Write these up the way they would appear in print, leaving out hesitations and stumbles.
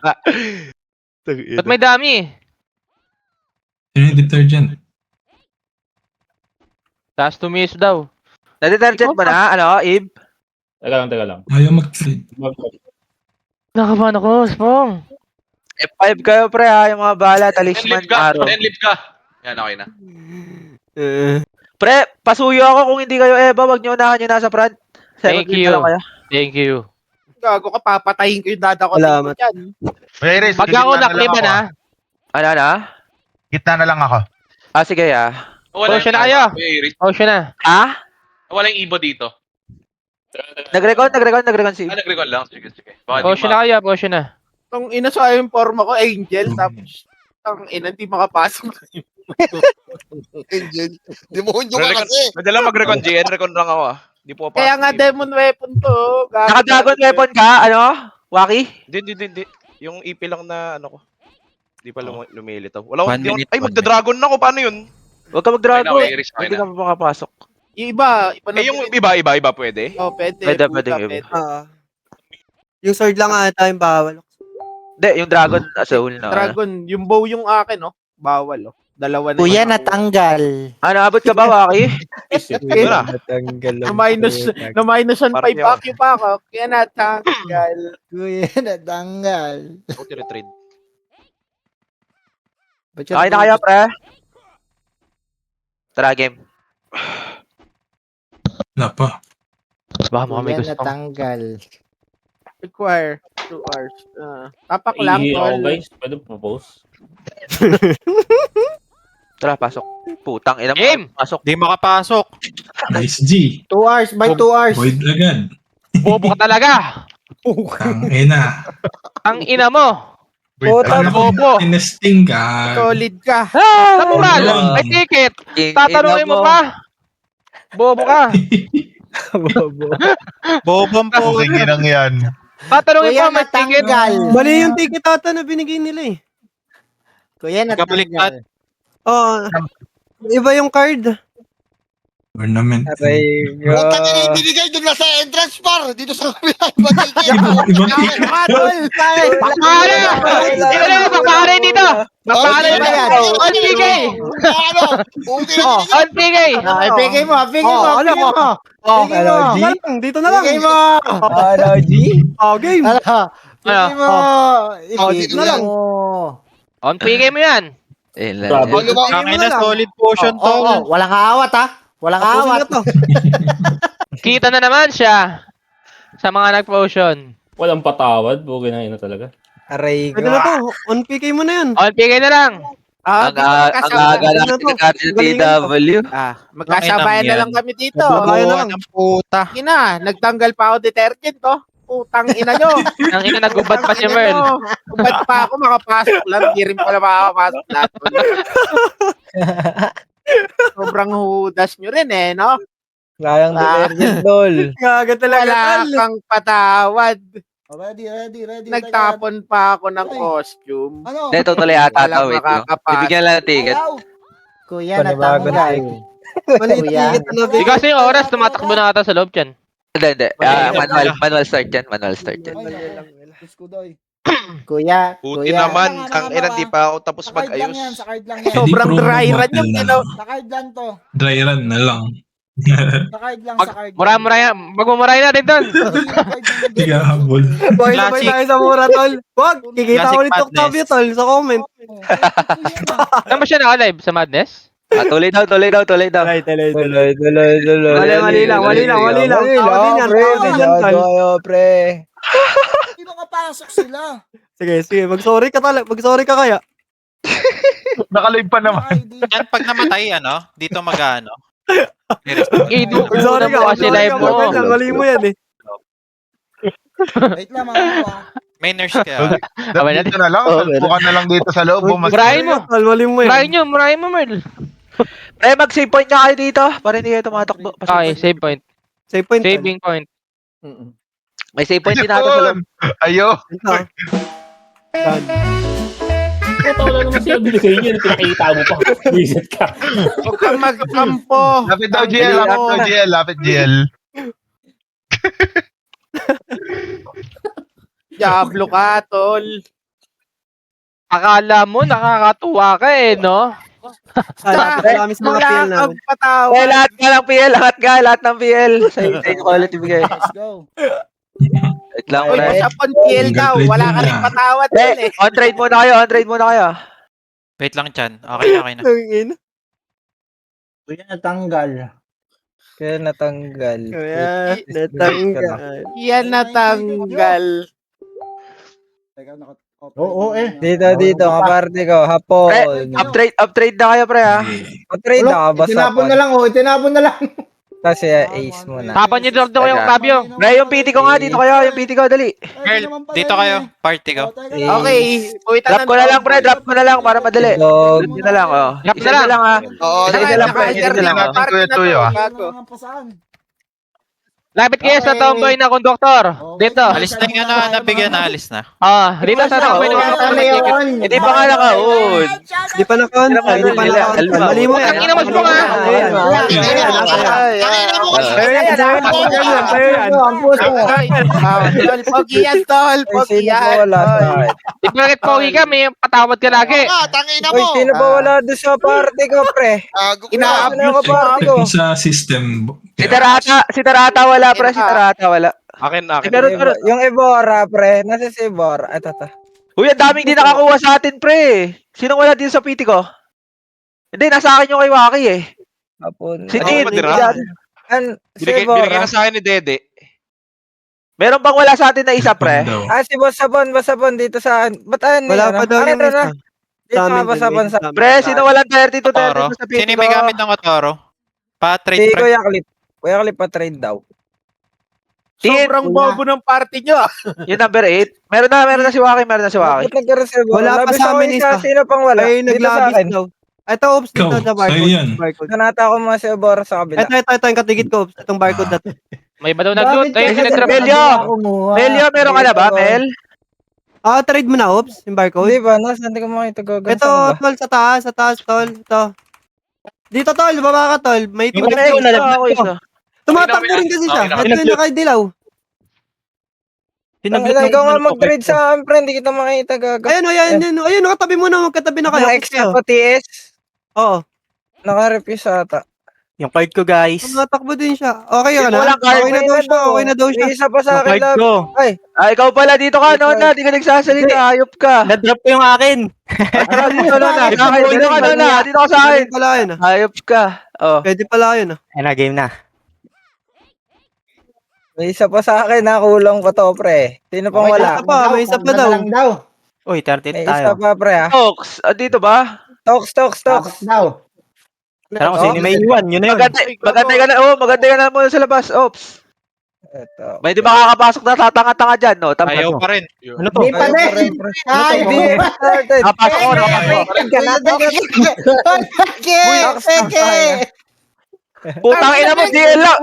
Ba't may dami? Sino yung detergent? Last 2 minutes daw. Na-detergent mo na? Ano, Ib? Teka lang. Ayaw mag-trade. Nakabahan ako, Spong. F5 kayo, pre, ha? Yung mga bala, talisman, araw. 10 live ka. Yan, okay na. Pre, pasuyo ako kung hindi kayo Eva. Wag nyo unahan yung nasa front. Second Thank win you. na lang kayo. Thank you. Gago ka, papatayin ko yung dada ko. Salamat. Dyan. Pag ako nakliban ha. Ano na? Gitna na lang ako. Ah, sige, ah. Wala Potion na kayo. Kuya Iris. Oh, siya na. Ha? Wala yung Ibo dito. Nag-recon si Ib. Nag-recall lang. Sige. Baka Oh, siya na kayo. Oh, siya na. Itong ina sa yung forma ko, Angel. Tapos, ang ina, hindi makapasok. Angel. Demonyo ka kasi. Madala mag-recon, GN. Recon lang ako Di po pa. Kaya nga demon weapon to. Gago. Naka-dragon weapon ka? Ano? Waki? Hindi. Yung EP lang na ano ko. Di pa lumilitaw. Wala One minute, Ay, one magda-dragon na ako. Paano yun? Huwag ka mag-dragon. Okay na, Iris, okay Hindi na. ka makapasok. Yung iba. Yung iba pwede. Oh, pwede. Pwede, puta, pwede. pwede. Yung sword lang ata yung bawal. Hindi, yung dragon soul na. Dragon, yung bow yung akin, oh. Bawal, oh. Dalawa na. Kuya, yun. natanggal. Ano, abot ka ba, Waki? Wala. Natanggal. Na minus 1 Parang 5 vacuum pa ako. Kaya natanggal. Kuya, natanggal. Ako tinitrade. Okay na kayo, pre? Tara, game. Wala pa. Baka mo kami Kuya, gusto. natanggal. Require 2 hours. Tapak lang, tol. guys, pwede propose. Tara, pasok. Putang ina mo. Game! Pasok. Di makapasok. Nice G. 2 hours, by 2 hours. Void agad. Bobo ka talaga. Ang ina. Ang ina mo. Puta, Paano bobo. kung tinesting ka? Solid ka. Sa moral. Wala. May ticket. King, Tatanungin ina mo pa. Bobo ka. Bobong po. Ginang yan. Tatanungin Kuya, mo, may ticket. natanggal. Mali yung ticket ata na binigay nila eh. Kuya, Nagkabaliktad. natanggal. Oo. Iba yung card. Ornament. Puta ka na ibinigay doon na sa entrance bar. Dito sa kabila. Ibang ticket. Ibang ticket. Bakare! Dito na, bakare dito. Bakare Okay, na yan. okay. On PK. Ano? Puti na binigay. On PK. Ibigay mo, ibigay mo, ano ibigay mo. Ibigay mo. Dito na lang. Ibigay mo. Oh, game. Ibigay mo. dito na lang. On PK mo yan. Grabe. Oh, lumang- Kami na solid potion to. Walang awat ha. Walang awat. to. Kita na naman siya. Sa mga nag-potion. Walang patawad. Bugay na ina talaga. Aray Pwede na to. On PK mo na yan. On PK na lang. Ang aga Ano natin to? ng RTW. Magkasabayan na lang kami dito. Babayan na lang. Ng puta. Ina, nagtanggal pa ako detergent, oh. Putang ina nyo. Ang ina nagubad pa si Merl. Ubad pa ako, makapasok lang. Di rin pala makakapasok lahat. Sobrang hudas nyo rin eh, no? Kayang detergent, tol. Gaga talaga. Wala tol. kang patawad. Ready. Nagtapon pa ako ng costume. Ano? Hindi, tutuloy ata Walang to. Wait lang. makakapasok. Ibigyan lang ng ticket. Kuya, natanggal. Mali yung Kuya. ticket na Di kasi yung oras, tumatakbo na ata sa loob dyan. Hindi. Manual start yan. Manual start yan. Kuya, Puti naman. Ang ina, di pa ako tapos mag-ayos. Sobrang dry run yung ginaw. Sa card lang to. Dry run na lang. Sa card lang, Magmumuray na din doon. Hindi ka habol. Boy, sabay tayo sa mura, tol. Wag, kikita Classic ulit yung madness. Octavio, tol, sa comment. Saan ba siya naka-live? Sa Madness? Tuloy daw. Tuloy. Mali lang. Tao din yan, tol. Hindi makapasok sila. Sige, mag-sorry ka kaya. Nakalive pa naman. Yan, pag namatay, dito mag-ano. Mag-sorry ka, Kasi live mo. Mali mo yan eh. Wait lang mga May nurse ka. Dito na lang. Salpukan na lang dito sa loob. Murahin mo. Tol, mali mo yan. Murahin mo, Merl. Mag-save point nga kayo dito. Para hindi kayo tumatakbo. Okay, save point. Save point. tol. Saving point. May save point din natin sa loob. Ayo. Ito. Done. Ito wala naman siya binigay niya. Pinakita mo pa. Visit ka. Huwag kang magkampo. Lapit daw, GL. Lapit, GL. Diablo ka, tol. Akala mo nakakatuwa ka eh, no? Marami sa mga PL namin. Patawa. Eh, lahat ka ng PL, lahat ng PL. Sa inyo quality bigay. Let's go. Wait lang, Uy, pre. usapon PL daw. Wala ka rin patawad dun eh. On trade muna kayo. Wait lang, Chan. Okay na. Tangin. Kuya natanggal. Kaya natanggal. Yan natanggal. Oo Dito, kaparte ko, hapon. Uptrade na kayo, pre, ha? Trade na ka ba sa Itinapon na lang, itinapon na lang. Kasi ace mo na. Tapan niyo doon yung Fabio. Pre, yung PT ko nga, dito kayo. Yung PT ko, dali. Girl, dito kayo. Party ko. Okay. Drop ko na lang para madali. Dog. Drop na lang, oh. Drop na Isa lang. lang, ha? Oo, Isa lang, pre. Isa lang, oh. Lapit kayo sa tomboy na konduktor. Dito. Alis na yung nabigyan na, alis na. Dito sa tomboy na konduktor. Hindi pa nga nakaon. Di pa na-count. Di pa na-count. Mali mo Ang ina mo mo nga. Pogi yan, tol. Pogi yan. Di ba bakit pogi ka? May patawad ka lagi. Tangina Uy, mo. sino ba wala doon sa party ko, pre? Ina-abuse mo. Party ko. Sa system. Si Tarata wala, pre. Si Tarata wala. Akin. Meron. Yung Evora, pre. Nasa si Evora. Ito. Uy, ang daming di nakakuha sa atin, pre. Sino wala dito sa PT ko? Hindi, nasa akin yung kay Waki, eh. Hapon. Si Ako Tin. madira. Si Binigay Evora. na sa akin ni Dede. Meron bang wala sa atin na isa, pre? Si Boss Sabon dito sa akin. Ba't ano Wala pa daw yung isa. Dito nga Boss Sabon sa Pre, sino walang 32 to 32 Otoro. sa PT Sino ko? may gamit ng Otoro? Pa-trade, Si pre. Kuya Clip. Kuya Clip pa-trade daw. Sobrang bobo ng party nyo. Yung number 8. Meron na si Waki. Ba't nagkaroon Wala pa sa amin isa. Sino pang wala? Ay, Dito sa naglabis akin. daw. Ito, Ops, dito Ikaw, sa sa'yo yan. barcode. Nanata ko mga si Evora sa kabila. Ito, yung katigit ko, Ops. Itong barcode na to. May ba daw nag-loot? Ayun, sinadrop. Melio, meron ka na ba, Mel? Trade mo na, Ops, yung barcode. Hindi ba? Nasaan di ko makita gagawin Ito, tol, sa taas, tol. Ito. Dito, tol, baba ka, tol. May Yung ako isa. Tumatakbo rin kasi siya. Ito yung nakadilaw. Ikaw nga mag-trade sa akin, friend. Hindi kita makita gagawin. Ayun, nakatabi mo na, magkatabi na kayo. Yung extra pa TS. Oo. Naka-refuse ata. Yung card ko, guys. Tumatakbo din siya. Okay ka na? Walang card. Okay na daw siya. May isa pa sa akin lang. Ay, Ikaw pala dito ka, Nona. Di ka nagsasalita. Ayop ka. Na-drop ko yung akin. Tara dito, Nona. Dito ka, Nona. Dito ka sa akin. Pwede pala yun, ah. Ayop ka. Oh. Pwede pala yun, ah. Game na. may isa pa sa akin. Nakulong ko to, pre. Sino pang wala? May isa pa daw. Uy, 30 May isa pa, pre, ha? Tox. Dito ba? Tox. Tara kung sino may iwan, yun na yun. Magantay ka na. Magantay ka na muna sa labas. Ops. Ito. May di makakapasok na tatanga-tanga dyan, no? Tama. Ayaw pa rin. Ano to? Nakapasok ko, Putang ina mo,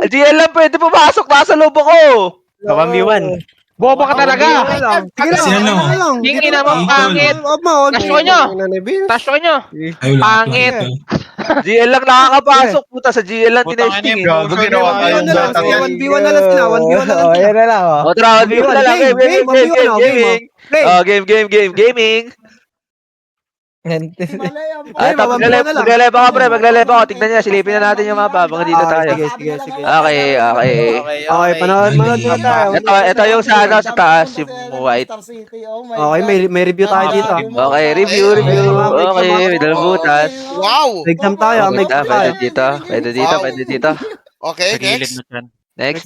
GL lang pwede pumasok. Nasa lobo ko. 1v1. Bobo ka talaga. Kasi ano, Yung ina mo, pangit. Tasyo nyo. Tasyo nyo. ay wala. Pangit. GL lang nakakapasok. Puta, sa GL lang Putang ina tinesting. yung browser na One na lang sila. 1v1 na lang sila. 1v1 na lang sila. Ayan na lang, oh. O, tara, game na lang. Gaming. Ay, maglaleba ka, pre. Maglaleba ka. Tignan niya, silipin na natin yung mapa. Mga dito tayo. Sige. Okay. Okay, panood na tayo. Ito yung sa taas, yung white. Okay, may review tayo dito. Okay, review. Okay, may dalang butas. Wow! Exam tayo, may exam tayo. Pwede dito. Okay, Sa gilid next. na dyan. Next.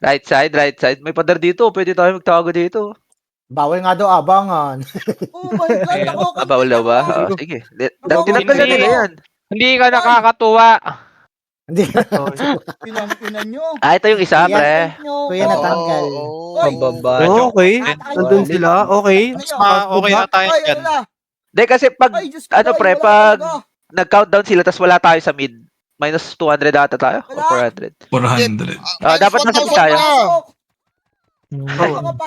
Right side. May pader dito. Pwede tayo magtago dito. Bawal nga daw abangan. Bawal daw ba? Sige. Tinatgal na nila yan. Hindi ka nakakatuwa. Pinampinan nyo. Ito yung isa, pre. Kuya natanggal. Pababa. Okay, nandun sila. Okay. Okay na tayo dyan. Hindi, kasi pag, pag nag-countdown sila tapos wala tayo sa mid, minus 200 ata tayo? O 400? 400. Dapat nasa mid tayo.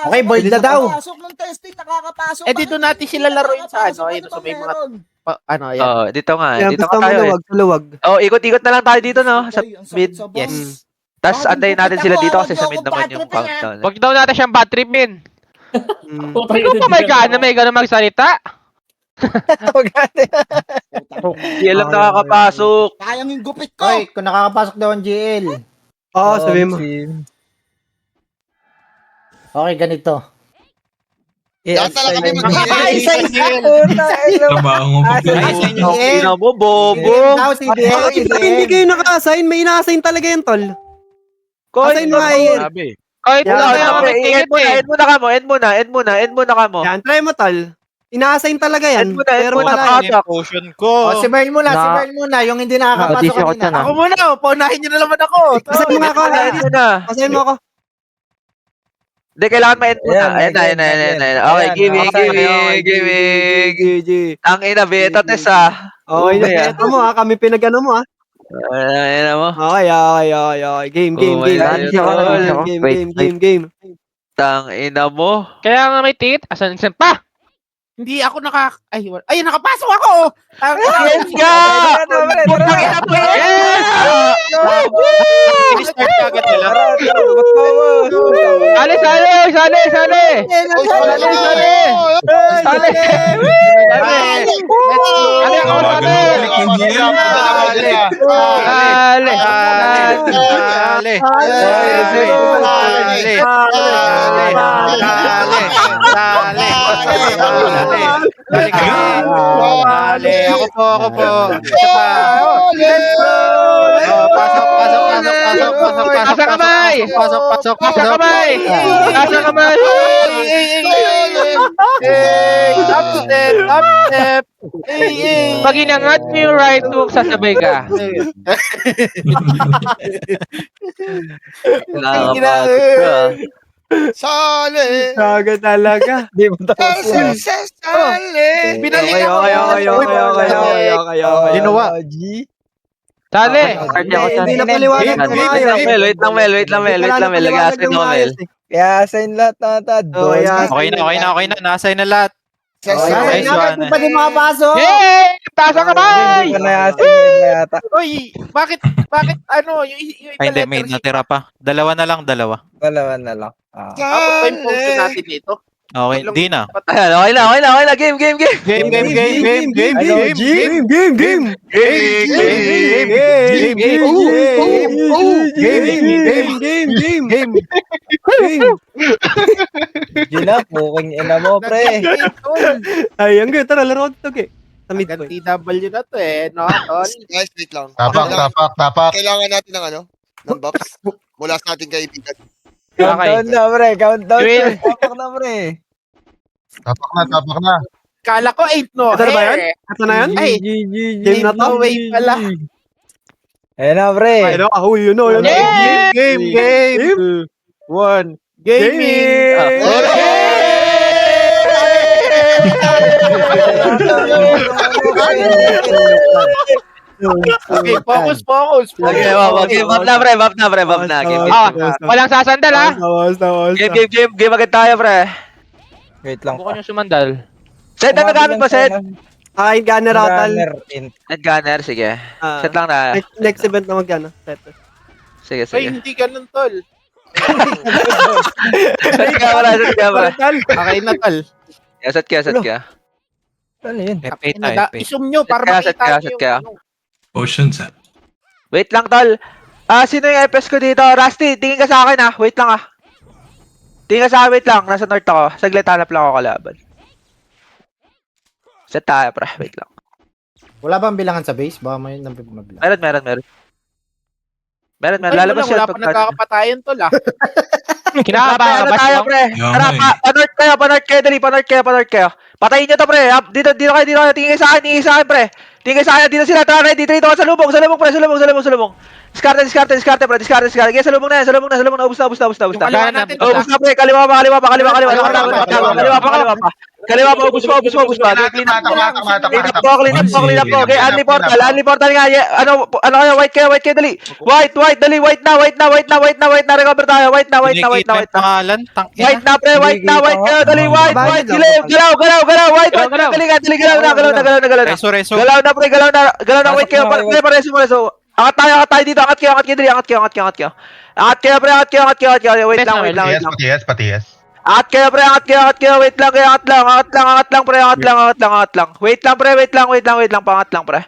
Okay, void na daw. Dito natin sila laruin sa ayun, so may mga, yan. Dito nga. Kaya Dito basta nga tayo. maluwag. Ikot-ikot na lang tayo dito, no? Sa mid. Yes. Tapos antayin natin sila dito kasi sa mid naman yung countdown. Wag daw natin siyang bad trip, min. Putang Ikaw ina, pa may gana, may gana magsalita. Hindi alam nakakapasok. Sayang yung gupit ko. Hoy, kung nakakapasok daw ang GL. Oo, sabihin mo. Okay, ganito. Lahat na lang kami Trabaho mo pa pala. Ina mo, bobo. Bakit ba hindi kayo naka-assign? May ina-assign talaga yan, tol. Assign mo nga yan. Kahit Yeah, wala End kaya ako muna ka mo. Yan, try mo, tol. Ina-assign talaga yan. End muna, Pero end muna. wala yan. Potion ko. O, si Bern muna, yung hindi nakakapasok kanina. Ako muna, paunahin nyo na naman ako. Assign mo nga ako. End muna. Assign mo ako. Hindi, kailangan ma-end muna. Ayan. Okay, giving. Ang ina, beta test ah. Okay, ito mo ha. Kami pinagano mo ha. Ayan mo. Okay. Game. Tang ina mo. Kaya nga may ticket, asan pa? Hindi ako Ay, nakapasok ako! Yes ka! Putang ina mo, yes! Start agad nila. Sali! Ako po. Pasok. Asa kamay! Asa kamay! Upstep! Pag inangat mo yung right hook, sasabay ka. Nakakapagod ka. Sali! Saga talaga. Di mo tapos yan. Sali! Okay. Ginawa. Sali! Hindi na paliwanag ng maayos. Wait lang, Mel. Lagasin mo, Mel. Kaya sign lahat na Okay na. Nasa na lahat. Kaya Nice one. pa din makapasok. Yay! Tasa kamay! Uy, bakit yung Ay, hindi. May natira pa. Dalawa na lang. Dalawa na lang. Abot ba yung potion natin dito? Okay, di na. Ayan, okay na. Game. Game. Gina, puking ina mo, pre. Ay, ang ganda. Tara, laro ito, ge. Sa mid Hanggang point. TW na to no, tol? Guys, wait lang. Tapak. Kailangan natin ng buffs mula sa ating kaibigan. Countdown na, pre. Countdown Will. na. Tapak na, pre. Tapak na. Kala ko ain't no Ito na ba yan? hair. Ito na yan? Ay, Game na to? no way pala. Ayan na, pre. Ay, no. Yun na. Game. One. Gaming. Okay, focus. Okay, buff na. Game. Walang sasandal ha? Game agad tayo, pre. Wait lang. Bukod yung sumandal. Set na nagamit mo, set. Ay, gunner atal. Net gunner, sige. Set lang na. Next event na mag-ano. Set. Sige. Ay, hindi ganun, tol. Set ka, pre. Okay na, tol. Set ka. Ano yun? F8 Isum nyo para Set makita ka. nyo yung Potion set. Wait lang, tol. Sino yung FS ko dito? Rusty, tingin ka sa akin ah. Wait lang ah. Tingin ka sa akin, wait lang. Nasa north ako. Saglit, hanap lang ako kalaban. Set tayo, pre. Wait lang. Wala bang bilangan sa base? Baka may mabilang. Meron. Ay, Lalabas wala yun pa nagkakapatayan, tol Kinakabahan ka ba? tayo, pre. Tara, pa-north kayo, dali. Pa-north kayo. Patayin nyo to, pre. Dito kayo. Tingin kayo sa akin, pre. Tingin kayo sa akin. Dito sila. Tara, dito ka. Salubong, pre. Salubong. Diskarte, pre. Kaya salubong na. Ubus na. Kaliwa natin, Ubus na, pre. Kaliwa pa. Kaliwa pa, ubus pa. Clean up po. Okay, Anli Portal nga. Ano kayo, white kayo, dali. White na. Recover tayo. White na. pangalan. White na, pre. White kayo, dali. White. Galaw. White. Dali, galaw na. Reso. Galaw na, white kayo. Pareso. Angat tayo dito. Angat kayo, dali. Angat kayo, pre. Wait lang. Patias. Angat kayo, pre, angat kayo, wait lang, angat lang, pre, angat lang. Wait lang, pre, wait lang, pangat lang, pre.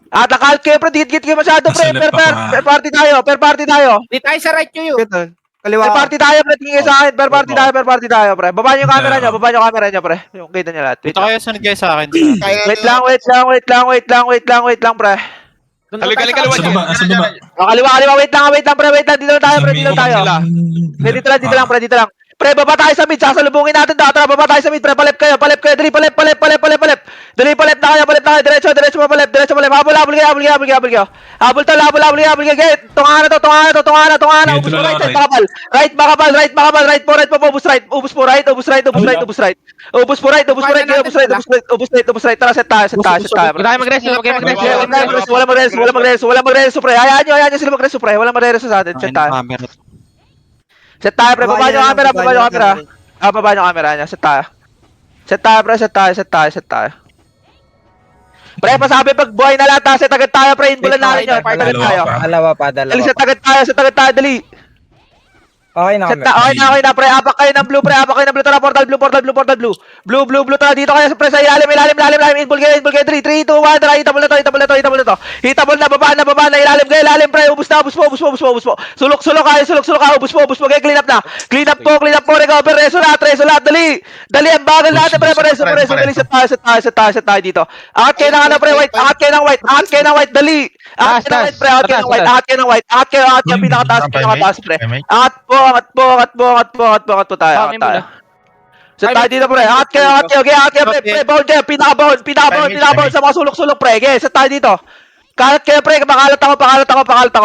At nakahal kayo, pre, dikit kayo masyado, pre, Nasa left per pa party tayo. Di tayo sa right nyo yun. Kaliwa Per ka. party tayo, pre, tingin sa akin, per party tayo, pre. Baba niyo yung camera niyo, pre. Yung kita niyo lahat. Dito kayo, sunod kayo sa akin. Wait lang, pre. Kaliwa Asa baba, asa baba. Kaliwa, wait lang, pre, dito lang tayo, pre, dito lang. Pre, baba tayo sa mid, sasalubungin natin daw. Tara, baba tayo sa mid, pre, palep kayo, dali, palep. Dali, palep na kayo, diretso pa palep. Habol kayo. Habol kayo. Tunga na. Ubus po right, makapal. Right po, ubus right. Ubus po right. Tara, set tayo. Huwag tayo mag-rest, huwag kayo mag-rest. Wala magreso, pre. Hayaan nyo sila magreso, pre. Wala magreso sa atin. Set tayo. Set tayo, pre. Baba nyo camera. Baba nyo camera niya. Set tayo, pre. Set tayo. Pre, pasabi pag buhay na lahat, set agad tayo, pre. Inbulan natin yun. Agad tayo. Dalawa pa. Dali, set agad tayo, dali. Okay na Set na, okay na, pre. Apak kayo ng blue. Tara, portal blue. Blue. Tara, dito kayo, pre, sa ilalim. Inbul kayo. 3, 2, 1. Tara, hitable na to. Hitable na, baba na. Ilalim, pre. Ubus po. Sulok kayo. Ubus po. Kaya clean up na. Clean up po. Recover. Reso lahat. Dali, ang bagal natin, pre. Reso. Dali, set tayo dito. Angat kayo ng white. Angat kayo ng white. Dali. Angat kayo ng white. Pinakataas, pre. Angat po tayo. Set tayo dito, pre. Angat kayo, pre. Bound kayo. Pinaka-bound sa mga sulok-sulok, pre. Okay, set tayo dito. Kalat kayo, pre. Pakalat ako.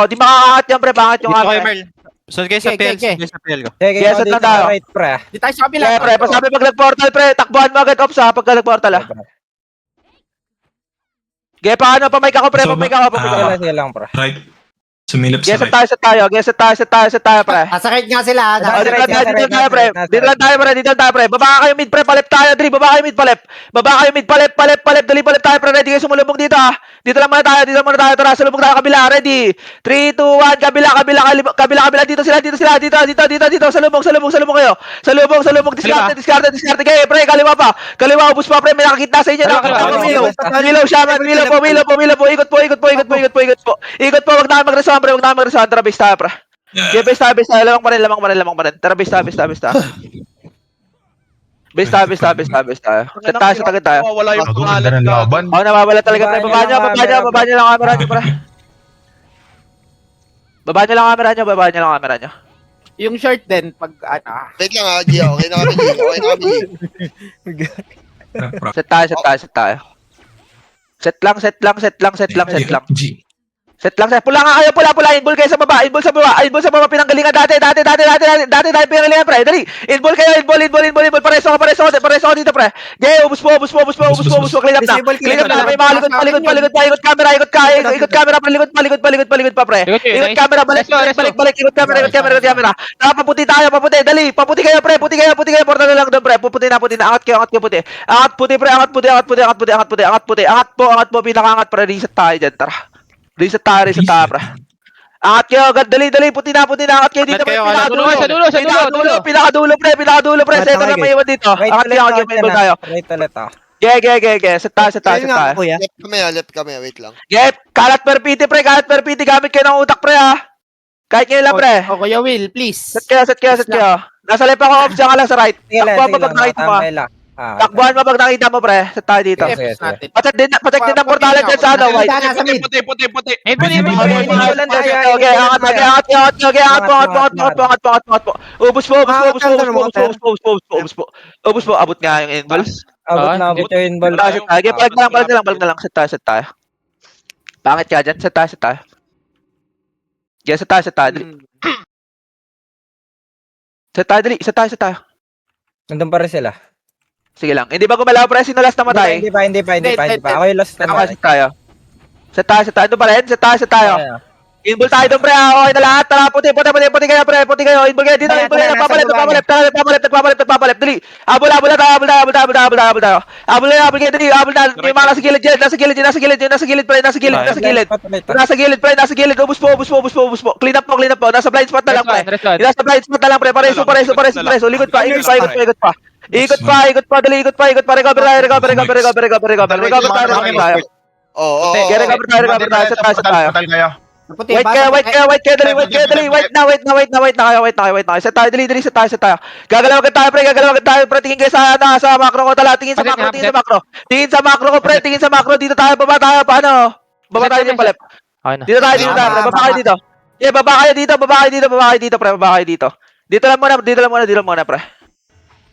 Di makakakat yan, pre. Pangat yung Dito kayo, pre. Merl. Sunod kayo sa PL. Sunod kayo sa PL ko. Sige, Set na tayo. right, pre. Di tayo sa kabila. Okay, pre. Pasabi pag nag-portal, pre. Takbuhan mo agad, ops, ha. Pag nag-portal, ha. Okay, paano? Pamike ako, pre. Sige lang, pre. Right. Sumilip Okay, sa set right. tayo, pre. Sakit nga sila. Dito lang tayo, pre. Baba kayo mid, pre. Palep tayo, Dri. Baba kayo mid, palep. Dali, palep tayo, pre. Ready kayo sumulubog dito, ha. Dito lang muna tayo. Tara, salubog tayo kabila. Ready. 3, 2, 1. Kabila. Dito sila. Dito. Salubog kayo. Salubog. Discard. Okay, pre. Kaliwa, ubus pa, pre. May nakakita sa inyo. Milaw siya, man. Milaw po. Ikot po. Wag na magresuhan, pre. Tara, base tayo, pre. Okay, base tayo. Lamang pa rin. Tara, base tayo. Base tayo. Set agad tayo. Wala yung Ganda ng laban. Oh, nawawala talaga, pre. Baba nyo lang camera nyo, pre. Baba nyo lang camera nyo. Yung short din, pag Wait lang ha, Gia. Okay na kami, Gia. Set tayo. Set lang. Pula nga kayo, pula. Inbol kayo sa baba. Pinanggalingan dati tayo pinanggalingan, pre. Dali. Inbol kayo. Pareso ko dito, pre. Okay, ubus po. Clean up na. May mga likod pa. Ikot camera, palikot pa, pre. Ikot camera, balik. Ikot camera. Paputi tayo. Dali. Paputi kayo, pre. Porta na lang doon, pre. Puti na. Angat kayo, puti. Angat po. Pinakaangat, pre. Reset tayo dyan, tara. Reset tayo, pre. Angat kayo, agad, dali, puti na, angat kayo dito, pre. Sa Pinakadulo, pre. Set na may iwan dito. Angat kayo, may iwan tayo. Right ulit, ah. Okay. Set tayo. Left kami, wait lang. Okay, kalat per piti, pre. Gamit kayo ng utak, pre, ha. Kahit ngayon lang, pre. O, Kuya Will, please. Set kayo. Nasa left ako, off siya ka lang sa right. Takbuhan mo pag nakita mo. Takbuhan mo pag nakita mo, pre. Set tayo dito. Sige. Natin. Pacheck din ang portalan dyan sa ano, white. Puti. Okay, angat po. Ubus po. Abot nga yung inball. Abot yung ball. Okay, balik na lang. Set tayo. Pangit ka dyan. Set tayo. Okay, set tayo. Dali. Set tayo. Nandun pa rin sila. Sige lang. Hindi ba gumalaw, pre? Sino last na matay? Hindi pa. Ako yung last na Set tayo. Set tayo. Ito pa rin. Set tayo. Invul tayo doon, pre. Okay na lahat. Tara, puti kayo, pre. Puti kayo. Invul kayo dito. Invul kayo. Nagpapalit. Dali. Abol tayo. Abol kayo, dali. Abol na. Yung mga nasa gilid dyan. Nasa gilid, pre. Nasa gilid. Ubus po. Clean up po. Nasa blind spot na lang, pre. Nasa blind spot na lang, pre. Pareso. Likod pa. Ikot pa. Dali, ikot pa. Recover tayo. Oo. Recover tayo. Set tayo. Patay kayo. Wait kayo, wait na. Set tayo, dali, set tayo. Gagalaw ka tayo, pre. Tingin kayo sa macro ko tala. Tingin sa macro ko, pre. Dito tayo, baba tayo, paano? Baba tayo yung palep. Okay na. Dito tayo, pre. Baba kayo dito. Yeah, baba kayo dito, pre. Baba kayo dito. Dito lang muna, pre.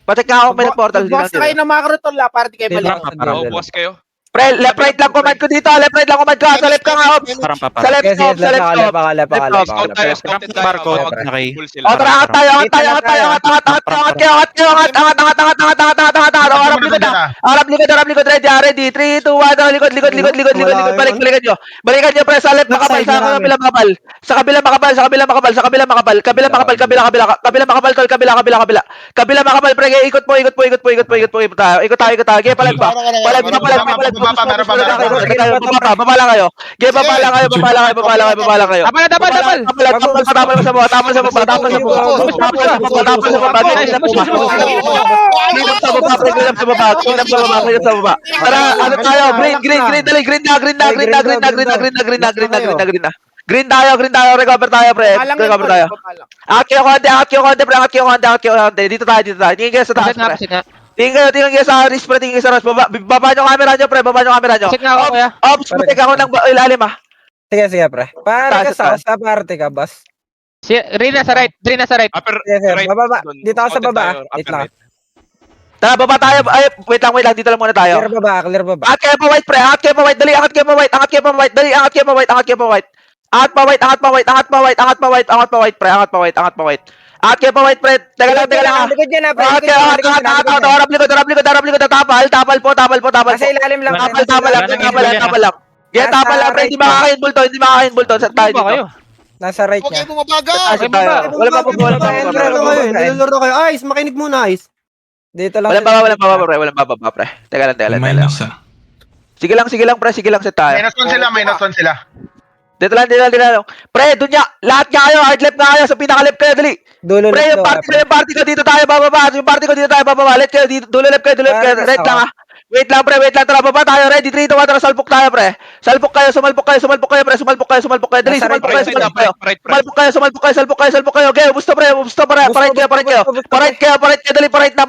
Pacheck nga ako may portal. Bukas kayo ng macro tol, para di kayo balik. Oo, buwas kayo. Pre, left right lang command ko dito. Sa left ka nga, Ops. Sa left stop. Scout tayo, scouted tayo. Full sila. O, tara, angat tayo. Arap likod, ready. 3, 2, 1, likod. Balikan nyo. Balikan nyo, pre, sa left makapal, sa kabilang makapal. Kabila makapal, pre, ikot po tayo. Gaya, palag pa. Baba lang kayo. Tapal sa baba. Tara, ano tayo? Green tayo, recover tayo, pre. Recover tayo. Angat kayo konti. Dito tayo. Tingin kayo sa taas, pre. Tingin kayo sa wrist, pre. Baba nyo camera nyo, pre. Check nga ako, kuya. Ops, putik ako ng ilalim, ah. Sige, pre. Para ka sa parte ka, boss. Rina sa right. Sige, bababa. Dito ako sa baba. Wait lang. Tara, baba tayo. Ay, wait lang. Dito lang muna tayo. Clear baba. Angat kayo pa white, pre. Angat kayo pa white. Angat kayo pa white. Angat pa white, pre. Angat kayo pa white, pre. Teka lang. Likod niya na, pre. Harap likod. Tapal po. Nasa ilalim lang. Tapal lang. Yeah, tapal lang, pre. Hindi makakain bulto. Set tayo dito. Nasa right Huwag niya. kayo bumabagal. Wala pa. Niloloro kayo. Ice, makinig muna, Ice. Dito lang. Walang baba, pre. Teka lang. Minus ah. Sige lang, pre. Set tayo. Minus 1 sila. Dito lang. Pre, doon niya. Lahat nga kayo. Hard left nga kayo. Sa pinaka-left kayo, dali. Dulo Pre, yung party ko dito tayo bababa. Let kayo dito. Dulo left kayo. Red lang, ah. Wait lang, pre. Tara, baba tayo. Ready, 3, 2, 1. Tara, salpok tayo, pre. Sumalpok kayo, pre. Sumalpok kayo. Dali, sumalpok kayo. Okay, ubus to, pre. Parait kayo. Dali, parait na.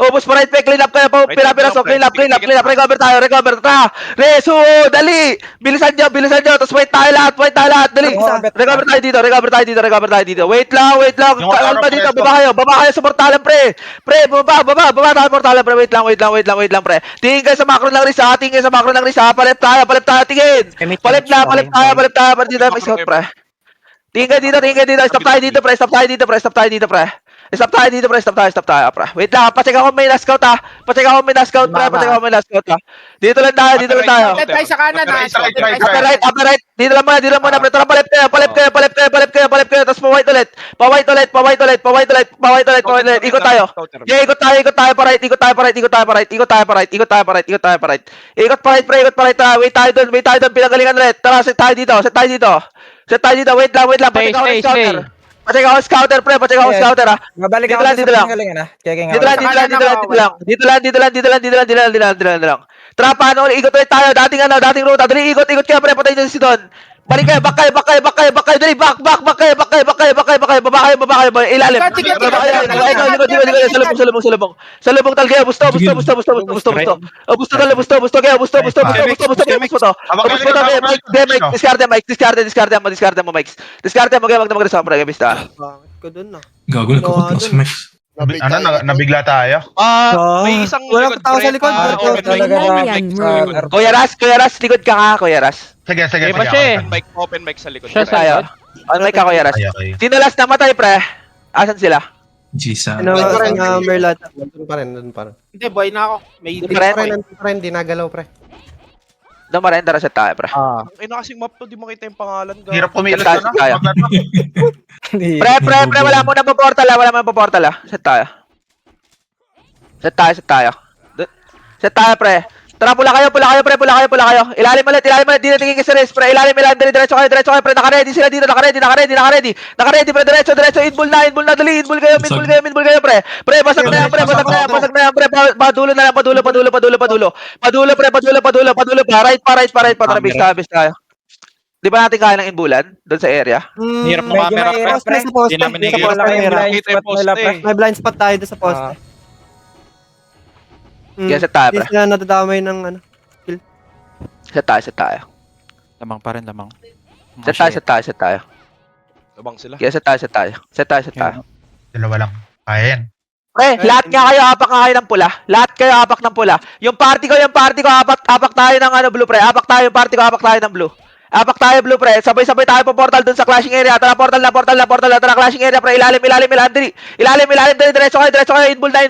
Ubus pa right, pre. Clean up kayo. Pila-pila, so clean up. Recover tayo. Tara. Resu, dali. Bilisan nyo. Tapos wait tayo lahat. Dali. Recover tayo dito. Wait lang. Kalma dito. Baba kayo sa portalan, pre. Baba tayo portalan, pre. Wait lang, pre. Tingin kayo sa macro ng Risa. Palep tayo. Tingin. Palep tayo. Dito, may scout, pre. Tingin kayo dito. Stop tayo dito, pre. Stop tayo, pre. Wait lang. Pacheck ako may last scout, ah. Pre. Dito lang tayo. Left tayo sa kanan, ha? Upper right. Dito lang muna, pre. Tara, palep kayo. Tapos pa-white ulit. Ikot tayo. Yeah, ikot tayo pa right. Ikot pa right, pre. Tara, wait tayo doon. Pinagalingan ulit. Tara, set tayo dito. Wait lang. Pacheck ako scouter, pre. Ah. Mabalik Dito ako lang. sa pinagalingan, ha? Checking ako. Dito lang. Tara, paano? Ikot ulit tayo. Dating ruta. Dali, ikot kayo, pre. Patay nyo si Don. Balik kayo, back kayo. Dali, back kayo. Baba kayo. Ilalim. Salubong tal kayo. Busto kayo. Discard mo, Mike. Discard mo, mag-resound, pre. Bista. Bakit ko dun, ah? Gago, nagkukot si Max. Nabigla tayo? May isang Walang tao sa likod. Kuya Ras, likod ka nga, Kuya Ras. Sige. Open mic sa likod. Siya Tayo. Ano may ka, Kuya Ras? Okay. Sino last namatay, pre? Asan sila? Gisa. Merlot. Nandun pa rin. Hindi, boy na ako. May Nandun pa rin? Nandun pa rin, di nagalaw, pre. Dumarenda reset tayo, pre. Ay, nakasing map to, di makita yung pangalan. Hirap pumilos Tayo, na. tayo. Wag na to. Pre, wala mo na po portal, wala mo na po portal, Set tayo. Set tayo. Set tayo, pre. Tara, pula kayo, pre, pula kayo. Ilalim ulit, di na tingin sa race, pre. Ilalim, diretso kayo, pre. Naka-ready sila dito, naka-ready, pre, diretso, inbull na, dali, inbull kayo, pre. Pre, basag na yan, pre. Padulo na lang, padulo, pa. Right, tara, base tayo. Di ba natin kaya ng inbullan doon sa area? Hirap ng camera, pre. Poste sa poste. Hindi namin Sa nigil. poste, mahirap. Nakita yung post eh. May blind spot tayo doon sa poste. Kaya set tayo, Hindi pre. sila nadadamay ng ano. Set tayo. Lamang pa rin, lamang. Set tayo. Labang sila. Kaya set tayo. Dalawa lang. Kaya yan. Pre, lahat nga kayo apak nga kayo ng pula. Lahat kayo apak ng pula. Yung party ko, apak tayo ng ano, blue, pre. Apak tayo ng blue. Apak tayo, blue, pre. Sabay-sabay tayo pa portal dun sa clashing area. Tara, portal na. Tara, clashing area, pre. Ilalim, dali. Ilalim, diretso kayo. Inbull na,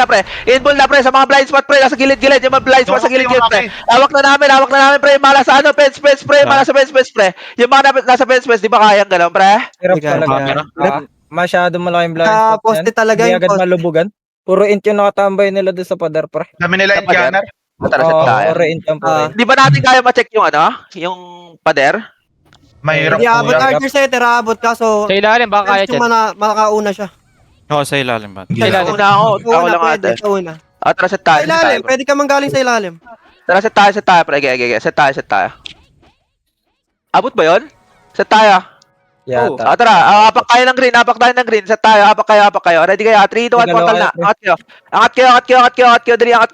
pre. Inbull na, pre. Sa mga blind spot, pre. Nasa gilid-gilid. Yung mga blind spot sa gilid-gilid, pre. Awak na namin, pre. Mala sa ano, fence, pre. Mala sa fence, pre. Yung mga nasa fence, di ba kayang gano'n, pre? Hirap Ikaw, talaga. Masyado malaking blind Sa spot poste yan. talaga Hindi yung agad poste. malubugan. Puro int yung nakatambay nila doon sa pader, pre. Dami nila yung gunner. Tara, set tayo. Puro int yung puro int. Di ba natin kaya ma-check yung ano? Yung pader? Mahirap Hindi abot po yan. Archer setter, abot kaso. Sa ilalim, baka kaya Yung dyan. makakauna siya. Oo, sa ilalim ba? Sa ilalim. Una ako lang Pwede, ate. sa una. Tara, set Sa tayo. ilalim, pwede ka manggaling sa ilalim. Tara, set tayo, pre. Set tayo. Abot ba yun? Set tayo. Yata. Tara, apak tayo ng green. Set tayo, apak kayo. Ready kayo? 3, 2, 1, portal na. Angat kayo. Dali, angat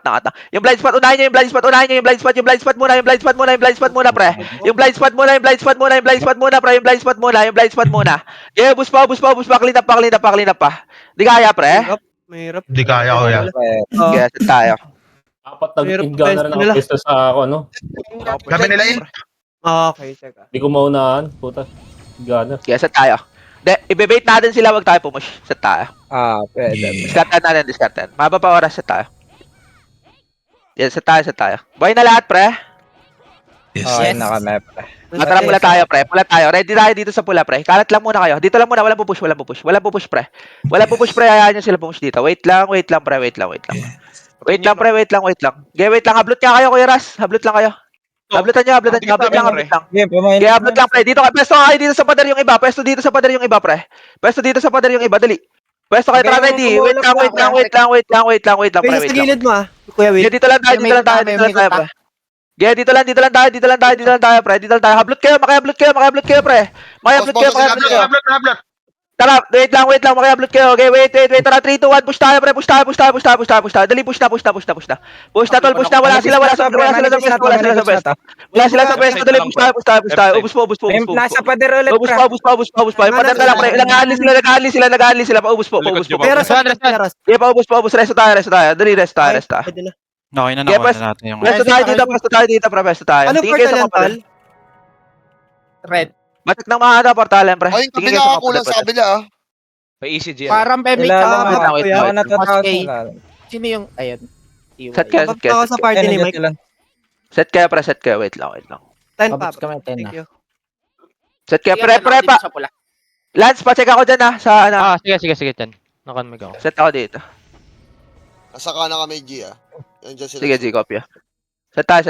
na. Yung blind spot, unahin nyo yung blind spot muna, pre. Yung blind spot muna, pre. Yung blind spot muna. Yeah, bus pa. Clean up pa. Di kaya, pre? Mahirap. Hindi kaya ko yan. Yeah, set tayo. Apat na Mahirap tingga na best rin nila. ang pwesto sa ako, ano. Dami nila in. Okay, teka. Hindi ko maunahan, puta. Gana. Yeah, set tayo. Ibebait natin sila, wag tayo pumush. Set tayo. Pwede. Discartan. Maba pa oras, set tayo. Yeah, set tayo. Buhay na lahat, pre. Okay, na kami, pre. Tara, pula tayo, pre. Ready tayo dito sa pula, pre. Kalat lang muna kayo. Dito lang muna, walang pupush, pre. Hayaan nyo sila pumush dito. Wait lang, pre. Wait lang. Wait lang. Wait lang. Hablot nga kayo, Kuya Ras. Hablutan lang. Game, pamahin. Kaya hablot lang, pre. Dito kayo dito sa pader yung iba. Pwesto dito sa pader yung iba, dali. Pwesto kayo, tara, ready. Wait lang, pre. Pwede sa gilid mo Kuya Will. Yeah, dito lang tayo, pre. Yeah, dito lang tayo, pre. Hablot kayo, pre. Hablot. Tara, wait lang, makiablot kayo. Okay, wait. Tara, 3, 2, 1, push tayo, pre. Push tayo. Dali, push na. Push na. Wala sila sa pwesto. Dali, push tayo. Ubus po. Nasa pader ulit, Ubus pre. pa. Yung pader na lang, pre. Nag-aali sila. Ubus po. Pero sa Teras. Yeah, pa, ubus. Resto tayo. Dali, rest tayo. Pwede na. Okay na, Yeah, nakuha na natin yung... Pwesto tayo dito, pre. Pwesto tayo. Anong Tingin kayo portal sa yan, mga pader. Tol? Red. Batak ng mga portalan, pre. Ay, yung Tingin kabila kayo sa mga kulang sa pader. kabila Pa ECG. Parang Pemic Ilalim wait, mo. wait. Mga natataas Okay. na. Sino yung, ayun. Set kayo. Mabab ako sa party ni Mike. Set kayo, pre. Wait lang. 10 pa. Pabos kami, 10 Thank na. you. Set kayo, pre. Pa. Lance, pa-check ako dyan, sa ano. Sige, dyan. Nakanmig ako. Set ako dito. Nasa kanan kami, G, Yan dyan sila. Sige, G, copy. Set tayo.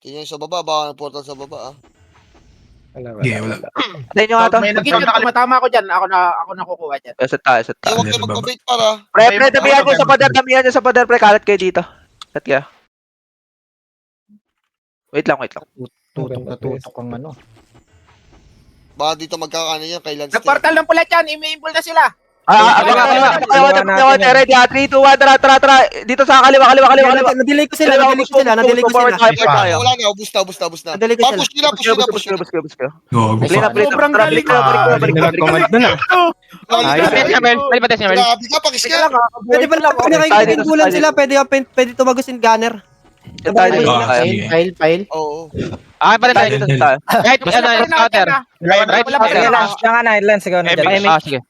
Tingnan yung sa baba, baka ng portal sa baba, Wala. Tayo nyo nga to. May Pag nag-count yun, na tumatama ako dyan, ako nakukuha dyan. Set tayo. Eh, huwag kayo magpabait para. Pre, damihan nyo sa pader, pre. Kalat kayo dito. Set kayo. Wait lang. Tutok ang ano. Baka dito magkakaano yan, kay Lance. Nagportal ng pula dyan, imi-impul na sila. Ready, 3, 2, 1, tara. Dito sa kaliwa. Nadelay ko sila. Wala na, ubus na. Nadali ko sila. Push nila. Push kayo. Sobrang galing. Palipates niya, Mel. Grabe ka, pakisya. Pwede pala pag nakikipinbulan sila, pwede tumagusin gunner. File. Oo. Palipates tayo. Right, ano, scouter. Right, scouter. Lance, ikaw na dyan. Sige.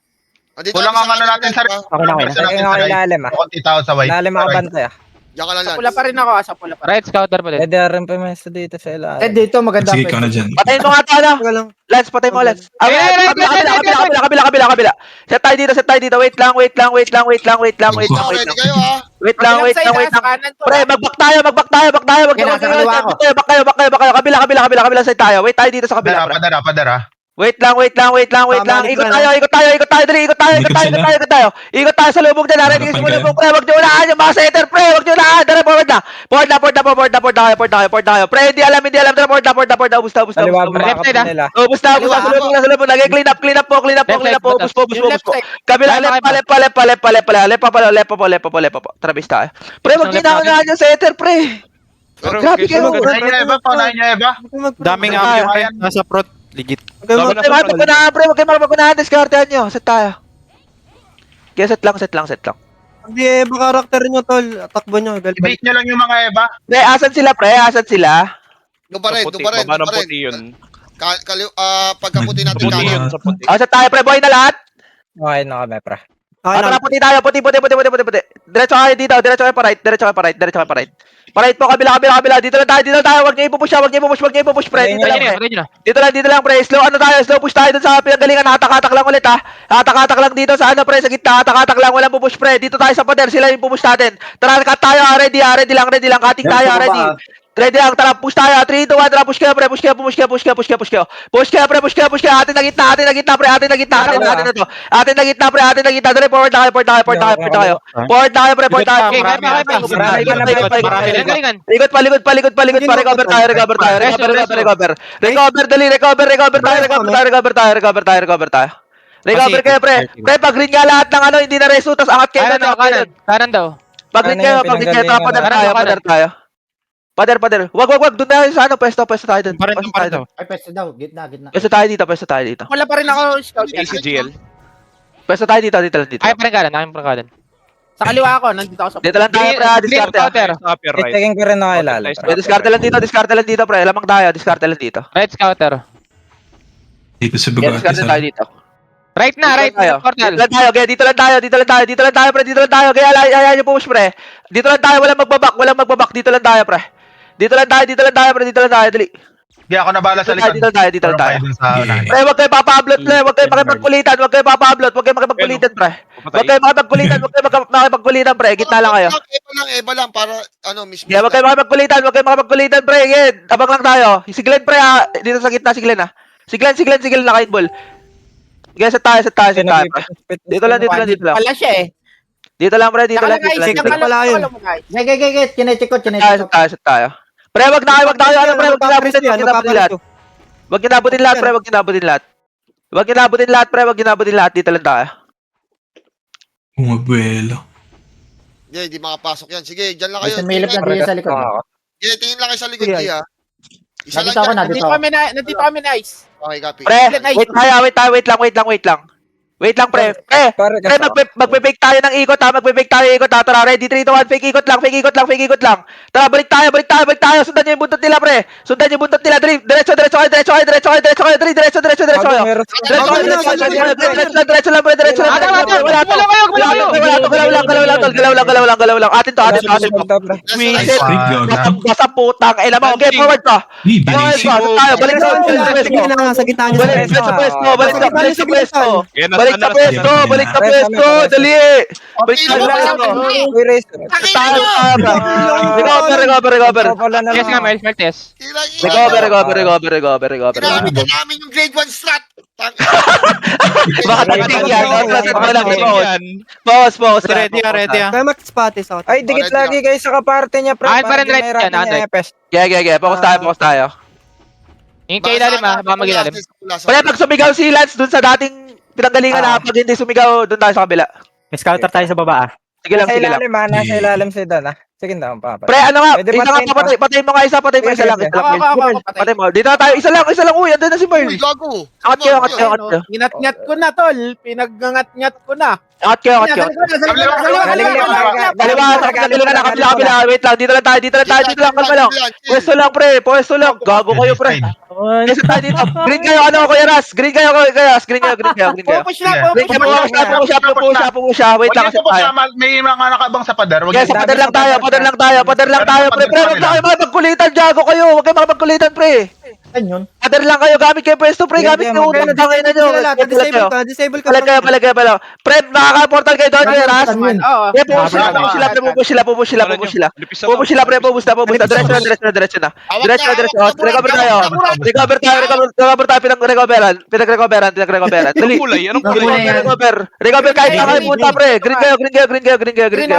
Andito Kulang kami ang ano sa natin sa diba? Okay na, okay na. Basta natin Tingin ako sa right. ilalim ah. Konti tao sa white. Ilalim ako bantay ah. Diyan ka lang, Sa Lance. pula pa rin ako, sa pula pa rin. Right scouter pa din. Pwede rin pumesto dito sa ilalim. dito maganda. Sige, ikaw na dyan. Patayin mo nga to, ano? Wala lang. Lance, patay mo, Lance. Ay, ay, ay, Kabila. Set tayo dito. Wait lang. Wait lang. Ready kayo, ha? Wait lang. Sa kanan to. Pre, mag-back tayo. Wag Yan, sa kaliwa ako. Back kayo. Kabila side tayo. Wait tayo dito sa kabila, pre. Padara. Wait lang. Ikot tayo, dali. Ikot tayo sa lubog na. Ready sa lubog, pre. Wag niyo unahan yung mga setter, pre. Wag niyo unahan. Tara, forward na. Forward na. Pre, hindi alam. Tara, forward na. Ubus Kaliwa na. mga kapatid nila. Ubus na. Sa lubog. Clean up po. Ubus po. Kabila, lepa po. Tara, bis tayo. Pre, wag niyo unahan yung setter, pre. Grabe kayo. Paunahin niyo, Eva. Daming amyo pre. Nasa front. Legit. Wag kayo magpunahan. Discartehan nyo. Set tayo. Kaya set lang. Hindi, karakter nyo, tol. Takbo nyo. I-bait niyo lang yung mga Eva. Pre, asan sila? Doon pa rin. Baba ng puti yun. Pagkaputi natin Puti yun kanan. sa puti. Set tayo, pre. Buhay na lahat. Okay na kami, pre. Okay Tara, na. puti tayo. Puti. Diretso kayo dito. Diretso kayo pa right. Parait po, kabila. Dito lang tayo. Wag niyo ipupush, pre. Dito lang, pre. Slow push tayo dun sa pinanggalingan. Hatak-hatak lang ulit, ha. Hatak-hatak lang dito sa pre, sa gitna. Hatak-hatak lang, walang pupush, pre. Dito tayo sa pader, sila yung pupush natin. Tara, cut tayo, ready lang. Cutting tayo, ready. Ready lang, tara, push tayo. 3, 2, 1, tara, push kayo, pre. Push kayo. Atin na gitna, pre. Atin na gitna. Dali, forward na kayo. Forward na kayo, pre. Ikot pa, recover tayo. Recover tayo. Recover kayo, pre. Pre, pag green nga lahat ng ano, hindi na reso, tas angat kayo doon. Kanan daw. Pag green kayo, pader tayo. Pader. Wag, doon tayo sa ano, pwesto tayo doon. Ay, pwesto daw. Gitna. Pwesto tayo dito. Wala pa rin ako, scout. ACGL. Pwesto tayo dito. Ay, parang kanan. Sa kaliwa ako, nandito ako sa Dito lang tayo, pre, diskarte. Upper right. Checking ko rin ako ilalim. Pre, diskarte lang dito, pre. Lamang tayo, diskarte lang dito. Right scouter. Dito sa Diskarte tayo dito. Right na, right na. Portal. Dito lang tayo, pre. Kaya ayaw nyo push, pre. Dito lang tayo, walang magbabak. Dito lang tayo, pre. Dito lang tayo, dali. Hindi ako nabala sa likod. Dito lang tayo. Dun sa unahin. Pre, wag kayo papablot, pre. Wag kayo makipagkulitan, pre. Wag kayo makipagkulitan, pre. Gitna lang kayo. Eva lang, para, mismo. Yeah, wag kayo makipagkulitan, pre. Again, abang lang tayo. Siglen, pre, ha. Dito sa gitna, siglen, ha. Siglen, naka-inball. Okay, set tayo, pre. Dito lang. Wala siya eh. Dito lang, pre. Dito lang. Git. Kinecheck ko. Set tayo. Pre, wag na kayo, ano, pre. Wag kinabutin lahat. Wag kinabutin lahat. Dito lang tayo. Bumabuelo. Hindi makapasok yan. Sige, dyan lang kayo. Milip na dito sa likod. Sige, tingin lang kayo sa likod, Gia. Isa lang Nandito ako, dyan. Nandito kami, nice. Okay, copy. Pre, wait lang, pre. Pre, magpe-fake tayo ng ikot, ha. Tara, ready, 3, 2, 1, fake ikot lang. Tara, balik tayo. Sundan niyo yung buntot nila, pre. Dali, diretso kayo. Diretso lang, pre. Galaw lang. Atin to. Basta putang, mo. Okay, forward to. Balik Sa gitna nyo. Balik sa pwesto. Balik sa pwesto. Dali. Balik sa pwesto. Uy, race. Recover. Yes nga, Miles Martes. Recover. Ginamit na namin yung grade 1 strat. Baka tactic yan. Pause. Ready ah. Kaya mag-spatis ako. Ay, dikit lagi kayo sa kaparte niya, pre. Ay, parang right yan, Andre. Yeah. Focus tayo. Yung kay ilalim, ha. Baka mag-ilalim. Pre, pag sumigaw si Lance dun sa dating pinanggalingan na, pag hindi sumigaw, dun tayo sa kabila. May scouter tayo sa baba, ah. Sige lang. Nasa ilalim, ha. Nasa ilalim si Don, ah. Sige na, papa. Pre, ano nga, Pwede isa nga, patayin patay mo nga isa, lang. Ako, Patay mo. Dito na tayo, isa lang, uy, andun na si Merl. Uy, gago. Angat kayo. Ginat-ngat ko na, tol. Pinagngat-ngat ko na. Angat kayo. Kaliwa. Kabila. Wait lang, dito lang, kalma lang. Pwesto lang, pre, gago kayo, pre. Yes, tayo dito. Green kayo, ano, Kuya Ras. Green kayo, Kuya Ras. Green kayo. Pupush na, Green kayo, pupush na. pupush siya. Wait lang, Huwag niyo po siya, may mga nakabang sa pader. Huwag Yes, niyo po- pader lang tayo, pader lang tayo, pre. Pre, huwag na kayo makapagkulitan, Jago kayo. Huwag kayo makapagkulitan, pre. Saan yun? Pader lang kayo, gamit kayo pwesto, pre. Gamit kayo utang tangay na nyo. Disable ka, disable ka. Palag kayo. Pre, nakaka-portal kayo doon, Kuya Ras. Oo. Yeah, pupush sila. Diretso na. Recover tayo, pinag-recoveran. Dali. Recover kahit na kayo punta, pre. Green kayo. Green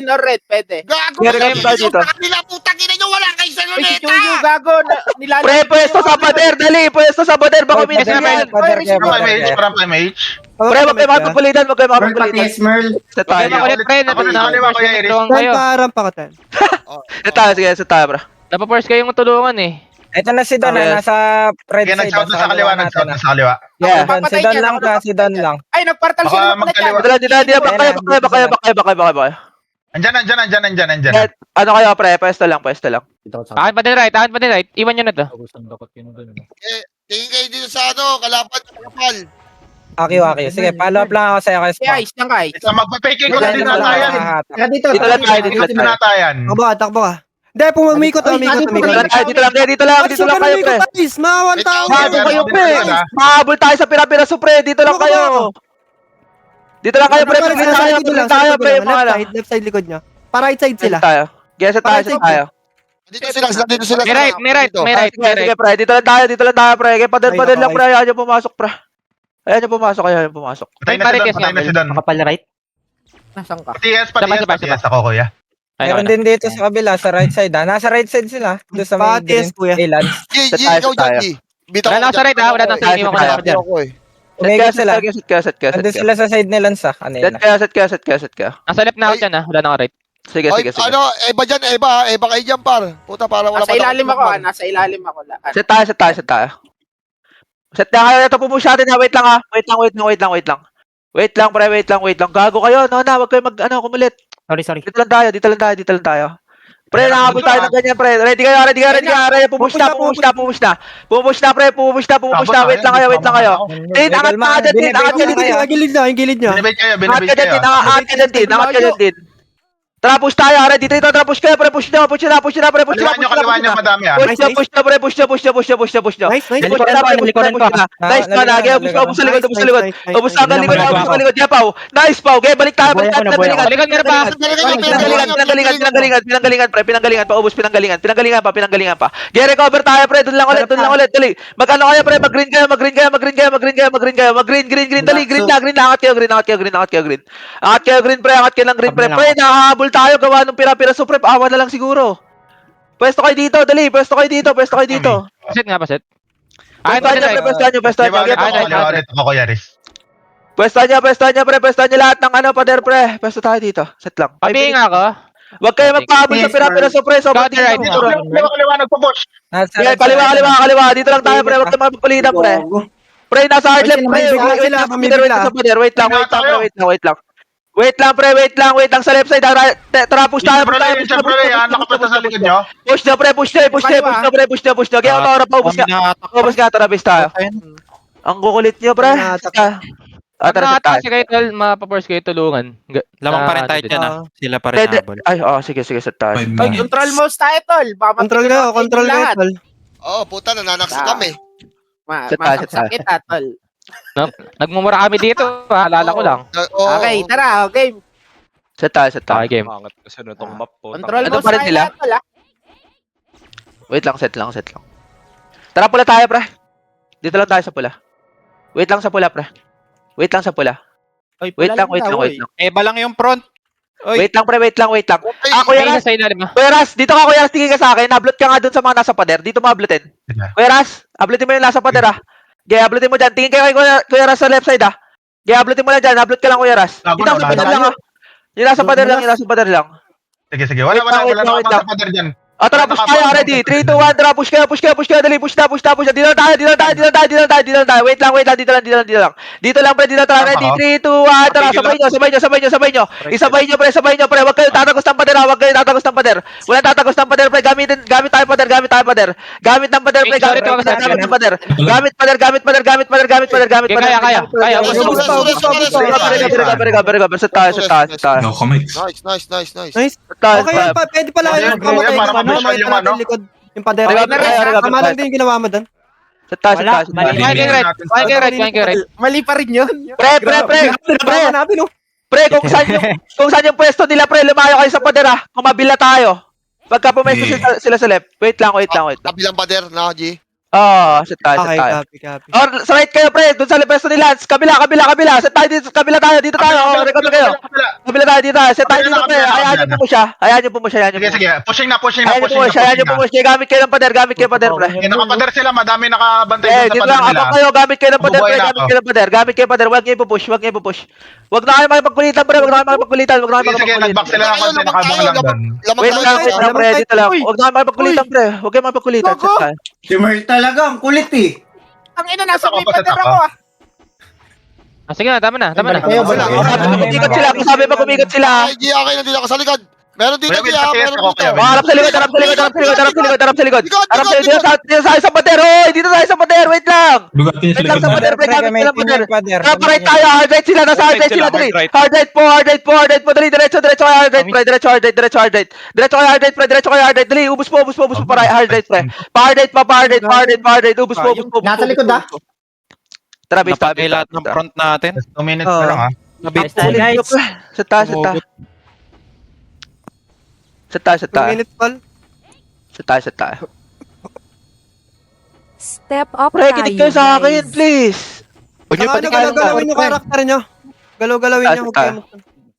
or red, pwede. Gago Meron kayo kayong tayo dito. sa kanila, putang ina nyo, wala kayo sa Ay, si luneta! Chuyu, gago. Nilalagay Pre, pwesto sa pader, dali. Pwesto sa pader, baka minus yan. Parang MH. Pre, wag kayo makapagkulitan, Set tayo. Makulit pre, Ako na kaliwa, Kuya Iris. natulungan kayo. Rampa ka, Tan. Set tayo, bro. Napapurse kayong tulungan eh. Ito na si Don, Okay. nasa red Kaya side. nag-shout na sa kaliwa, nag-shout na sa kaliwa. Yeah. Si Don lang ka, si Don lang. Ay, nagpartal Baka sila. magkaliwa. Dito, baka. Andyan. Ano kayo, pre? Pwesto lang. Akin pa din right. Iwan nyo na to. Tingin kayo dito sa ano, kalapan ng kapal. Okay. Sige, follow up lang ako sa'yo kasi. Si Ice, lang ka, Ice. Magpa-fake ko lang din natayan. Dito. Dito lang tayo. Tinatayan. Takbo ka. Hindi, umikot. Dito lang kayo, pre. Guys, mawan tao. Mahabol kayo, pre. Mahabol tayo sa pira-piraso, pre. Dito lang kayo. Dito lang kayo, pre. Pili tayo, pre. Left side likod niya. Pa right side sila. Tayo. Set tayo. Dito sila. May right. Sige, pre. Dito lang tayo, pre. Kaya padal lang, pre. Ayaw nyo pumasok, pre. Ayaw nyo pumasok. Patay na si Don. Nasaan ka? Patias ako, kuya. Meron din dito sa kabila, sa right side. Nasa right side sila. Doon sa may Patis, kuya. Ilan. G, ikaw dyan, G. Bitaw Wala nang sa right, wala nang sa Tayo, iwan ko na ako dyan. Umikot sila. Set kayo. Nandun sila sa side nila sa kanina. Set kayo. Nasa left na ako dyan wala nang right. Sige. Ano, Eba dyan, Eba kayo dyan, par. Puta, para wala Nasa ilalim ako, nasa ilalim ako. Set tayo. Set na kayo. Ito pupush natin ha. Wait lang. Wait lang. Gago kayo. No, wag kayo kumulit. Sorry. Dito lang tayo. Pre, nakabot tayo ng ganyan, pre. Ready kayo. Pupush na. Wait lang kayo. Tin, angat na dyan. Gilid niya. Binibait kayo. Angat ka dyan, din. Tara, push tayo. Dito. Push kayo, pre. Push na. Kaliwa nyo, madami ah. Push na, pre. Push na. Nice. Nice pa, lagi. Ubus sa likod. Ubus sa likod. Yeah, Pao. Nice, Pao. Okay, balik tayo. Balikan ka na ba? Pinanggalingan, pre. Pinanggalingan pa. Get recover tayo, pre. Doon lang ulit. Dali. Mag-ano kayo, pre. Mag-green kayo. Green. Dali, green na. Angat kayo, green. Angat kayo, pre. Pre, nakahabol tayo. Gawa ng pira-piraso, pre. Awa na lang siguro. Pwesto kayo dito. Paset nga. Pwesto nyo. Ako, Kuya Iris. Pwesto nyo, pre. Lahat ng pader, pre. Pwesto tayo dito. Set lang. Pabing ako. Huwag kayo magpahabol sa pira-piraso, pre. Sobrang Got it right. dito, bro. Kaliwa nagpo-push. Sige, kaliwa. Dito lang tayo, pre. Huwag kayo magpapalitan, pre. Pre, nasa hard left, pre. Wait lang, pre. Sa left side. Tara, push tayo. Nakapasa sa likod nyo. Push na, pre. Push na. Kaya ako, paubos ka. Paubos ka, tara, bis tayo. Ang kukulit nyo, pre. Tara, set tayo. Kasi kayo tol, mapapurse kayo tulungan. Lamang pa rin tayo dyan ah. Sila pa rin habol. Ay, sige, set tayo. Control mouse tayo, tol. Control kayo, tol. Oo, puta, nananaksa kami. Masakit, tol. Nagmumura kami dito. Alala ko lang. Okay, tara, game. Set tayo. Okay, game. Kasi na itong map po. Control Ano mouse pa rin tayo sila? lahat, tol, ah. Wait lang, set lang. Tara, pula tayo, pre. Dito lang tayo sa pula. Wait lang sa pula, pre. Wait lang. Wait lang. Eba lang yung front. Wait lang, pre. Kuya May Ras. nasa ilalim ah. Kuya Ras, dito ka, Kuya Ras. Tingin ka sa akin. Nablot ka nga dun sa mga nasa pader. Dito mo ablotin. Kuya Ras, ablotin mo yung nasa pader, ah. Gaya, ablotin mo dyan. Tingin kayo kay Kuya Ras sa left side, ah. Gaya, ablotin mo lang dyan. Ablot ka lang, Kuya Ras. Dito sa pader lang, ah. Yung nasa pader lang. Sige. Wala sa pader dyan. Tara, push tayo, ready. 3, 2, 1, tara, push kayo, dali, push na. Dito lang tayo. Wait lang, dito lang. Dito lang, pre, dito tara, ready. 3, 2, 1, tara, sabay nyo. Isabay nyo, pre. Huwag kayo tatagos ng pader, Walang tatagos ng pader, pre. Gamit tayo pader. Gamit ng pader, pre. Gamit ng pader. Kaya. Set tayo. No comment. Nice. Nice. Tayo. Okay, pwede pala kayo Ayan, bro, magpamatay para ng mabilis yung ano. likod. Yung pader. Regarder. Tama lang din yung ginawa mo doon. Set tayo. Flanking right. Mali pa rin yun. Pre. natin, oh. Pre, kung saan yung pwesto nila, pre, lumayo kayo sa pader, ha. Kumabila tayo. Pagka pumesto sila sa left. Wait lang. Kabilang pader na, G. Set tayo. Okay, copy. Or sa right kayo, pre, dun sa pwesto ni Lance. Kabila. Set tayo dito, kabila tayo. Dito tayo. Record kayo. Kabila tayo dito. Set tayo dito, pre. Hayaan nyo po mo siya. Sige. Pushing na. Hayaan nyo po mo siya. Gamit kayo ng pader, pre. Nakapader sila, madami nakabantay Dito doon sa lang, pader nila. abang kayo, gamit kayo ng pader, pre. Bubuhay na Gamit kayo ng pader. Huwag nyo ipupush. Huwag na kayo makipagkulitan, pre. Sige, nag-back sila ng konti, nakabang lang doon. Wait lang, pre. Dito lang. Huwag na kayo makipagkulitan, pre. Huwag kayo makipagkulitan. Set tayo. Si Mer talaga, ang kulit eh. Ang ina, nasa may Paset pader ako. ako ah. Sige na, tama na. Sabi pa kumikot sila. Ay, G, okay, nandito ako sa likod. Meron dito, G, Kuya Will, ah. kasi Meron ako, dito. Kuya Will. Harap sa likod. Dito tayo sa pader. Hoy, dito tayo sa pader. Wait lang. Wait lang sa pader, pre. Gamit kayo ng pader. Right tayo. Hard right sila. Nasa hard right sila. Dali. Hard right po. Dali, diretso kayo hard right, pre. Diretso kayo hard right. Dali, ubus po para hard right, pre. Pa hard right. Ubus po. Nasa likod, ah. Tara, base tayo. Napagay lahat ng front natin. 2 minutes na lang, ha. Set tayo. Set 2 minutes, tol. tayo. Step up Pre, kinig kayo sa akin, please. Galaw-galawin yung karakter nyo. Galaw-galawin nyo. Huwag kayo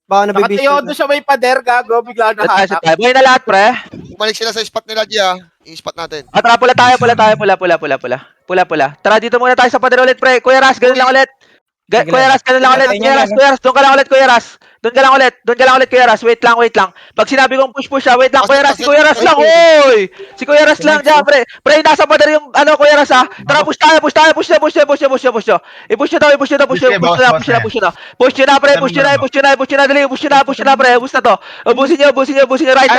baka nabibis. Nakatayo doon sa may pader, gago. Bigla na Set tayo. Buhay na lahat, pre. Bumalik sila sa spot nila, G, ah. Yung spot natin. Tara, pula tayo. Tara, dito muna tayo sa pader ulit, pre. Kuya Ras, ganun lang ulit. Kuya Ras, ganun lang ulit. Doon ka lang ulit, Kuya Ras. Doon ka lang ulit, Kuya Ras. Wait lang. Pag sinabi kong push siya, wait lang, Kuya Ras. Si Kuya Ras lang, oy! Si Kuya Ras lang dyan, pre. Pre, nasa pader yung, Kuya Ras, ha. Tara, push tayo. Push nyo. I-push nyo daw. Push nyo na, pre. Push nyo na. Dali, push nyo na, pre. Ubus na to. Ubusin nyo. Right,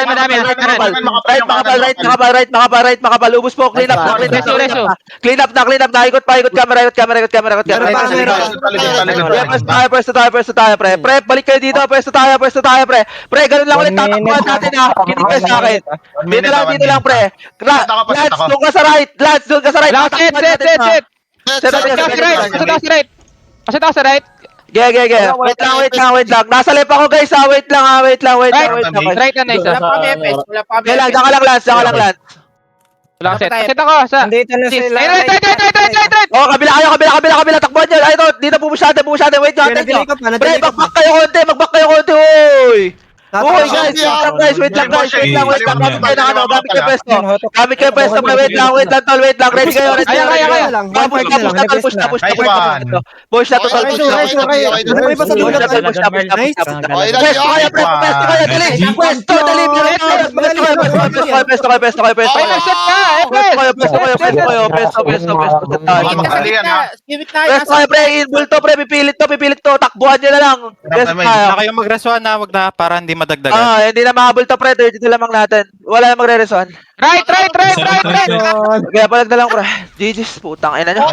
makapal. Ubus po. Clean up na. Ikot camera. Pwesto tayo, pre. Pre, balik kayo dito. Pwesto tayo, pre. Pre, ganun lang ulit. Tatakbuhan natin, ha. Kinig kayo sa akin. Dito lang, pre. Lance, doon ka sa right. Pasok ako sa right. Ge. Wait lang. Nasa left ako, guys, ha. Wait lang. Right na nice. Wala pa mepes. Dyan ka lang, Lance. Wala ka set. Set ako sa... Nandito na sila. Right. Oh, kabila. Takbuhan nyo. Ay, ito. Dito pupusyate. Wait nyo. Pre, mag-back kayo konti. Uy. Uy, guys. Wait lang. Gamit kayo pwesto. Wait lang, tol. Ready kayo. Push na. Push na, tol. Pwesto, dali. Pwesto kayo, pre. Bulto, pre. Pipilit to. Takbuhan nyo na lang. Na kayo mag-rasuan na, wag na para hindi madagdagan. Hindi na mahabol to, pre. 32 lamang natin. Wala na magre-reson. Right. Kaya palag na lang, pre. GG's, putang ina nyo.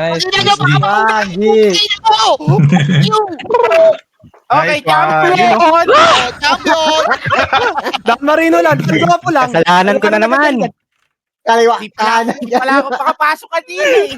Okay, champion! Dak Marino lang. Dalawa po lang. Kasalanan ko na naman. Kaliwa. Wala akong pakapasok kanina eh.